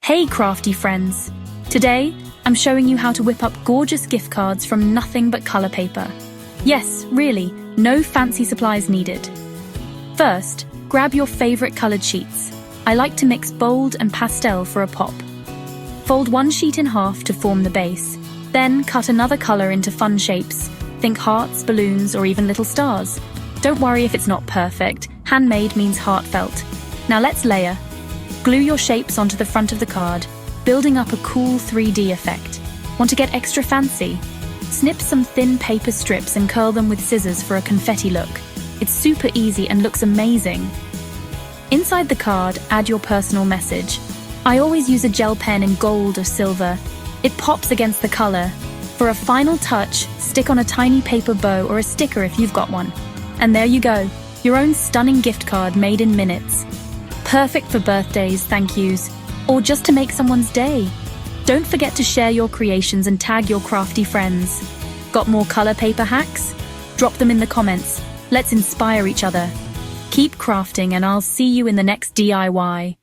Hey crafty friends! Today, I'm showing you how to whip up gorgeous gift cards from nothing but color paper. Yes, really, no fancy supplies needed. First, grab your favorite colored sheets. I like to mix bold and pastel for a pop. Fold one sheet in half to form the base. Then cut another color into fun shapes. Think hearts, balloons, or even little stars. Don't worry if it's not perfect. Handmade means heartfelt. Now let's layer. Glue your shapes onto the front of the card, building up a cool 3D effect. Want to get extra fancy? Snip some thin paper strips and curl them with scissors for a confetti look. It's super easy and looks amazing. Inside the card, add your personal message. I always use a gel pen in gold or silver. It pops against the color. For a final touch, stick on a tiny paper bow or a sticker if you've got one. And there you go, your own stunning gift card made in minutes. Perfect for birthdays, thank yous, or just to make someone's day. Don't forget to share your creations and tag your crafty friends. Got more color paper hacks? Drop them in the comments. Let's inspire each other. Keep crafting and I'll see you in the next DIY.